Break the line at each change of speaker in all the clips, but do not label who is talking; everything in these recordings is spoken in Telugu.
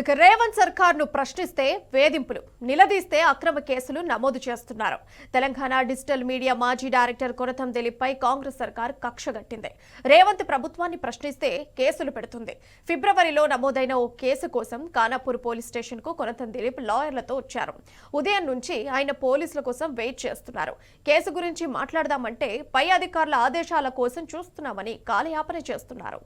ఇక రేవంత్ సర్కార్ను ప్రశ్నిస్తే వేధింపులు, నిలదీస్తే అక్రమ కేసులు నమోదు చేస్తున్నారు. తెలంగాణ డిజిటల్ మీడియా మాజీ డైరెక్టర్ కొనతం దిలీప్పై కాంగ్రెస్ సర్కార్ కక్షగట్టింది. రేవంత్ ప్రభుత్వాన్ని ప్రశ్నిస్తే కేసులు పెడుతుంది. ఫిబ్రవరిలో నమోదైన ఓ కేసు కోసం ఖానాపూర్ పోలీస్ స్టేషన్ కు కొనతం దిలీప్ లాయర్లతో వచ్చారు. ఉదయం నుంచి ఆయన పోలీసుల కోసం వెయిట్ చేస్తున్నారు. కేసు గురించి మాట్లాడదామంటే పై అధికారుల ఆదేశాల కోసం చూస్తున్నామని కాలయాపన చేస్తున్నారు.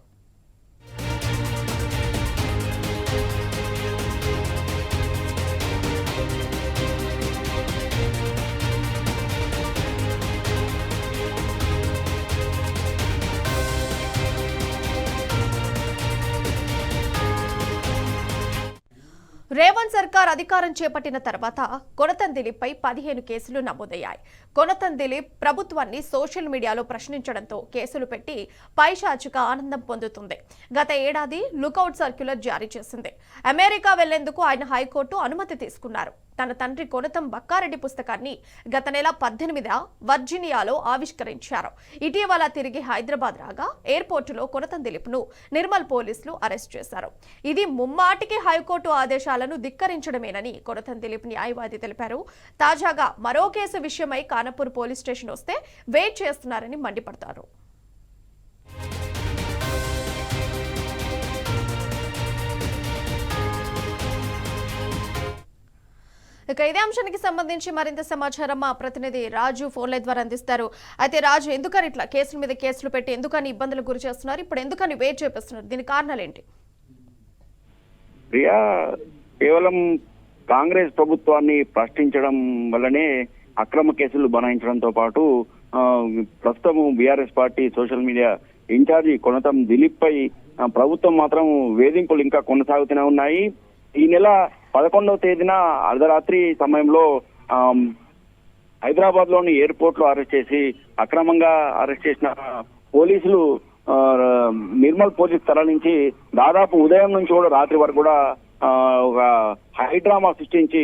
రేవంత్ సర్కార్ అధికారం చేపట్టిన తర్వాత కొనతం దిలీప్పై 15 కేసులు నమోదయ్యాయి. కొనతం దిలీప్ ప్రభుత్వాన్ని సోషల్ మీడియాలో ప్రశ్నించడంతో కేసులు పెట్టి పైశాచిక ఆనందం పొందుతుంది. గత ఏడాది లుకౌట్ సర్క్యులర్ జారీ చేసింది. అమెరికా వెళ్లేందుకు ఆయన హైకోర్టు అనుమతి తీసుకున్నారు. తన తండ్రి కొనతం బక్కారెడ్డి పుస్తకాన్ని గత నెల 18న వర్జీనియాలో ఆవిష్కరించారు. ఇటీవల తిరిగి హైదరాబాద్ రాగా ఎయిర్పోర్టులో కొనతం దిలీప్ను నిర్మల్ పోలీసులు అరెస్ట్ చేశారు. ఇది ముమ్మాటికి హైకోర్టు ఆదేశాలను ధిక్కరించడమేనని కొనతం దిలీప్ న్యాయవాది తెలిపారు. తాజాగా మరో కేసు విషయమై ఖానాపూర్ పోలీస్ స్టేషన్ వస్తే వెయిట్ చేస్తున్నారని మండిపడతారు. ఇక ఇదే అంశానికి సంబంధించి మరింత సమాచారం మా ప్రతినిధి రాజు ఫోన్ లైన్ ద్వారా అందిస్తారు. అయితే రాజు, ఎందుకని ఇట్లా కేసుల మీద కేసులు పెట్టి ఎందుకని ఇబ్బందులకు గురి చేస్తున్నారు? ఇప్పుడు ఎందుకని వెయిట్ చేపిస్తున్నారు? దీని కారణాలు ఏంటి?
ప్రియా, కేవలం కాంగ్రెస్ ప్రభుత్వాన్ని ప్రశ్నించడం వల్లనే అక్రమ కేసులు బనాయించడంతో పాటు ప్రస్తుతం BRS party social media incharge Konatham Dileep పై ప్రభుత్వం మాత్రం వేధింపులు ఇంకా కొనసాగుతూనే ఉన్నాయి. ఈ నెల 11వ తేదీన అర్ధరాత్రి సమయంలో హైదరాబాద్ లోని ఎయిర్పోర్ట్ లో అరెస్ట్ చేసి అక్రమంగా అరెస్ట్ చేసిన పోలీసులు నిర్మల్ పోలీస్ తరలించి దాదాపు ఉదయం నుంచి కూడా రాత్రి వరకు కూడా ఒక హైడ్రామా సృష్టించి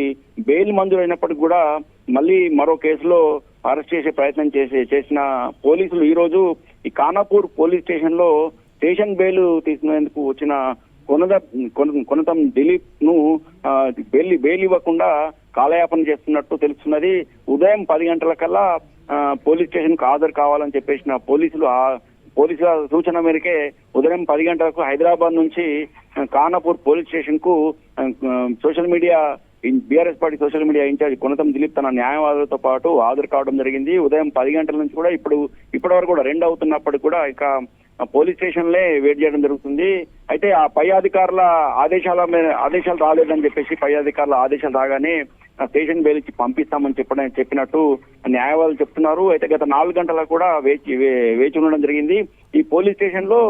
బెయిల్ మంజూరైనప్పటికీ కూడా మళ్ళీ మరో కేసులో అరెస్ట్ చేసే ప్రయత్నం చేసిన పోలీసులు ఈ రోజు ఈ ఖానాపూర్ పోలీస్ స్టేషన్ లో స్టేషన్ బెయిల్ తీసుకునేందుకు వచ్చిన కొనతం దిలీప్ ను బెయిల్ ఇవ్వకుండా కాలయాపన చేస్తున్నట్టు తెలుస్తున్నది. ఉదయం 10 గంటలకల్లా పోలీస్ స్టేషన్ కు హాజరు కావాలని చెప్పేసిన పోలీసుల సూచన మేరకే ఉదయం 10 గంటలకు హైదరాబాద్ నుంచి ఖానాపూర్ పోలీస్ స్టేషన్ కు social media BRS party social media in charge Konatham Dileep తన న్యాయవాదులతో పాటు హాజరు కావడం జరిగింది. ఉదయం 10 గంటల నుంచి కూడా ఇప్పటి వరకు కూడా 2 అవుతున్నప్పటికీ కూడా ఇక పోలీస్ స్టేషన్లే వెయిట్ చేయడం జరుగుతుంది. అయితే ఆ పై అధికారుల ఆదేశాలు రాలేదని చెప్పేసి పై అధికారుల ఆదేశాలు రాగానే స్టేషన్ బెయిల్ ఇచ్చి పంపిస్తామని చెప్పినట్టు న్యాయవాదులు చెప్తున్నారు. అయితే గత 4 గంటలకు కూడా వేచి ఉండడం జరిగింది. ఈ పోలీస్ స్టేషన్ లో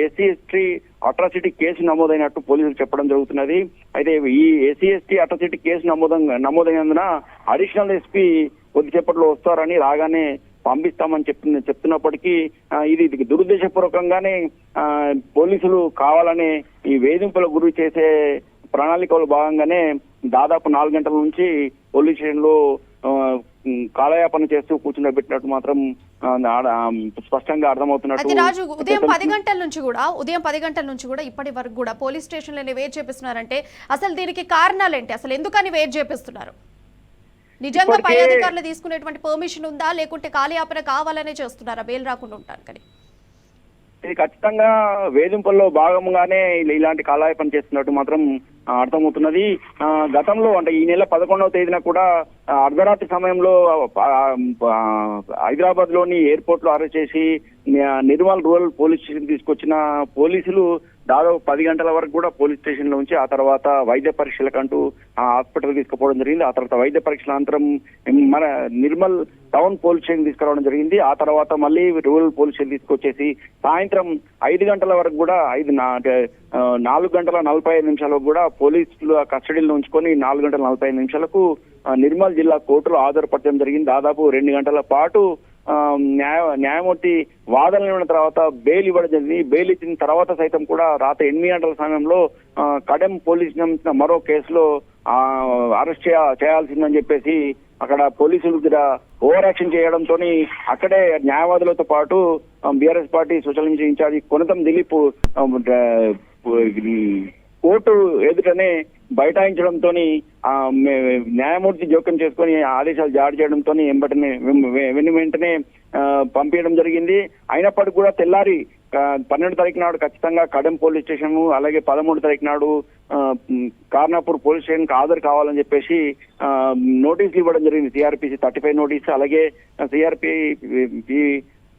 ఎస్సీ ఎస్టీ అట్రాసిటీ కేసు నమోదైనట్టు పోలీసులు చెప్పడం జరుగుతున్నది. అయితే ఈ ఎస్సీ ఎస్టీ అట్రాసిటీ కేసు నమోదైనందున అడిషనల్ ఎస్పీ కొద్దిసేపట్లో వస్తారని రాగానే పంపిస్తామని చెప్తున్నప్పటికీ ఇది దురుద్దేశపూర్వకంగానే పోలీసులు కావాలనే ఈ వేధింపులకు గురి చేసే ప్రణాళికలో భాగంగానే దాదాపు 4 గంటల నుంచి పోలీస్ స్టేషన్ లో కాలయాపన చేస్తూ కూర్చుండబెట్టినట్టు మాత్రం స్పష్టంగా అర్థమవుతున్నట్టు.
రాజు, ఉదయం 10 గంటల నుంచి కూడా ఇప్పటి వరకు కూడా పోలీస్ స్టేషన్ లోనే వెయిట్ చేపిస్తున్నారంటే అసలు దీనికి కారణాలు ఏంటి? అసలు ఎందుకని వెయిట్ చేపిస్తున్నారు? నిజంగా పై అధికారులు తీసుకునేటువంటి పర్మిషన్ ఉందా, లేకుంటే కాలయాపన కావాలనే చేస్తున్నారా బెయిల్ రాకుండా ఉంటారు? కానీ
ఇది ఖచ్చితంగా వేధింపుల్లో భాగంగానే ఇలాంటి కాలయాపన చేస్తున్నట్టు మాత్రం అర్థమవుతున్నది. గతంలో అంటే ఈ నెల 11వ తేదీన కూడా అర్ధరాత్రి సమయంలో హైదరాబాద్ లోని ఎయిర్పోర్ట్ లో అరెస్ట్ చేసి నిర్మల్ రూరల్ పోలీస్ స్టేషన్ తీసుకొచ్చిన పోలీసులు దాదాపు 10 గంటల వరకు కూడా పోలీస్ స్టేషన్ లో ఉంచి ఆ తర్వాత వైద్య పరీక్షలకంటూ హాస్పిటల్ తీసుకుపోవడం జరిగింది. ఆ తర్వాత వైద్య పరీక్షల అనంతరం మన నిర్మల్ టౌన్ పోలీస్ స్టేషన్ తీసుకురావడం జరిగింది. ఆ తర్వాత మళ్ళీ రూరల్ పోలీస్ స్టేషన్ తీసుకొచ్చేసి సాయంత్రం 5 గంటల వరకు కూడా 4 గంటల 45 నిమిషాలకు కూడా పోలీసులు కస్టడీలో ఉంచుకొని 4 గంటల 45 నిమిషాలకు నిర్మల్ జిల్లా కోర్టులో హాజరుపరచడం జరిగింది. దాదాపు 2 గంటల పాటు న్యాయమూర్తి వాదనలు ఇవ్వడం తర్వాత బెయిల్ ఇవ్వడం జరిగింది. బెయిల్ ఇచ్చిన తర్వాత సైతం కూడా రాత్రి 8 గంటల సమయంలో కడెం పోలీస్ మరో కేసులో అరెస్ట్ చేయాల్సిందని చెప్పేసి అక్కడ పోలీసులు ఓవర్ యాక్షన్ చేయడంతో అక్కడే న్యాయవాదులతో పాటు BRS party social media incharge Konatham Dileep court ఎదుటనే బైఠాయించడంతో న్యాయమూర్తి జోక్యం చేసుకొని ఆదేశాలు జారీ చేయడంతో వెంటనే పంపించడం జరిగింది. అయినప్పటికీ కూడా తెల్లారి 12 తారీఖు నాడు ఖచ్చితంగా కడెం పోలీస్ స్టేషన్, అలాగే 13 తారీఖు నాడు కార్నాపూర్ పోలీస్ స్టేషన్ కి హాజరు కావాలని చెప్పేసి నోటీసులు ఇవ్వడం జరిగింది. సిఆర్పిసి 35 నోటీసు, అలాగే సిఆర్పి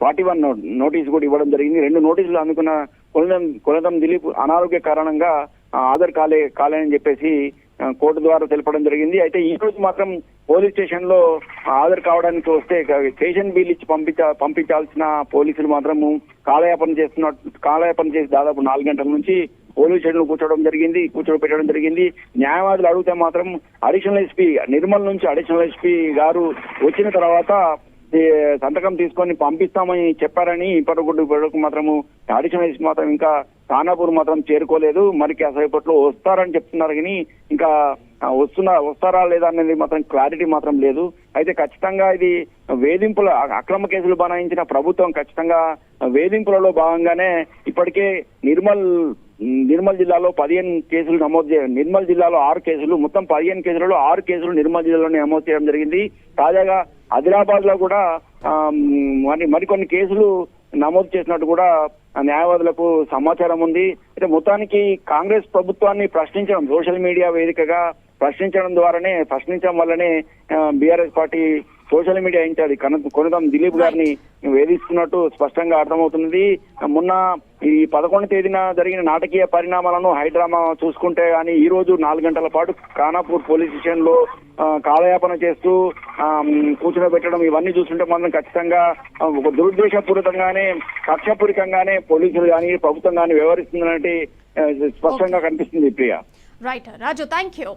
41 నోటీసు కూడా ఇవ్వడం జరిగింది. 2 నోటీసులు అందుకున్న కొనతం దిలీప్ అనారోగ్య కారణంగా హాజరు కాలేని చెప్పేసి కోర్టు ద్వారా తెలపడం జరిగింది. అయితే ఈ రోజు మాత్రం పోలీస్ స్టేషన్ లో హాజరు కావడానికి వస్తే స్టేషన్ బిల్ ఇచ్చి పంపించాల్సిన పోలీసులు మాత్రము కాలయాపన చేసి దాదాపు 4 గంటల నుంచి పోలీస్ స్టేషన్ లో కూర్చోబెట్టడం జరిగింది. న్యాయవాదులు అడిగితే మాత్రం అడిషనల్ ఎస్పీ నిర్మల్ నుంచి అడిషనల్ ఎస్పీ గారు వచ్చిన తర్వాత సంతకం తీసుకొని పంపిస్తామని చెప్పారని ఇప్పటివరకు మాత్రము అడిషనల్ ఎస్పీ మాత్రం ఇంకా ఖానాపూర్ మాత్రం చేరుకోలేదు. మరి కాసేపట్లో వస్తారని చెప్తున్నారు కానీ ఇంకా వస్తారా లేదా అనేది మాత్రం క్లారిటీ మాత్రం లేదు. అయితే ఖచ్చితంగా ఇది వేధింపుల అక్రమ కేసులు బనాయించిన ప్రభుత్వం ఖచ్చితంగా వేధింపులలో భాగంగానే ఇప్పటికే నిర్మల్ జిల్లాలో 15 కేసులు నమోదు నిర్మల్ జిల్లాలో 6 కేసులు, మొత్తం 15 కేసులలో 6 కేసులు నిర్మల్ జిల్లాలోనే నమోదు చేయడం జరిగింది. తాజాగా ఆదిలాబాద్ లో కూడా మరికొన్ని కేసులు నమోదు చేసినట్టు కూడా న్యాయవాదులకు సమాచారం ఉంది. అయితే మొత్తానికి కాంగ్రెస్ ప్రభుత్వాన్ని ప్రశ్నించడం, సోషల్ మీడియా వేదికగా ప్రశ్నించడం వల్లనే BRS party social media in charge Konatham Dilip గారిని వేధిస్తున్నట్టు స్పష్టంగా అర్థమవుతుంది. మొన్న ఈ 11వ తేదీన జరిగిన నాటకీయ పరిణామాలను హైడ్రామా చూసుకుంటే కానీ ఈ రోజు 4 గంటల పాటు ఖానాపూర్ పోలీస్ స్టేషన్ లో కాలయాపన చేస్తూ కూర్చోబెట్టడం ఇవన్నీ చూస్తుంటే మాత్రం ఖచ్చితంగా ఒక దురుద్దేశపూరితంగానే కక్షపూరితంగానే పోలీసులు కానీ ప్రభుత్వం కానీ వ్యవహరిస్తుందన్నట్టు స్పష్టంగా కనిపిస్తుంది. Priya.
Right Raju, thank you.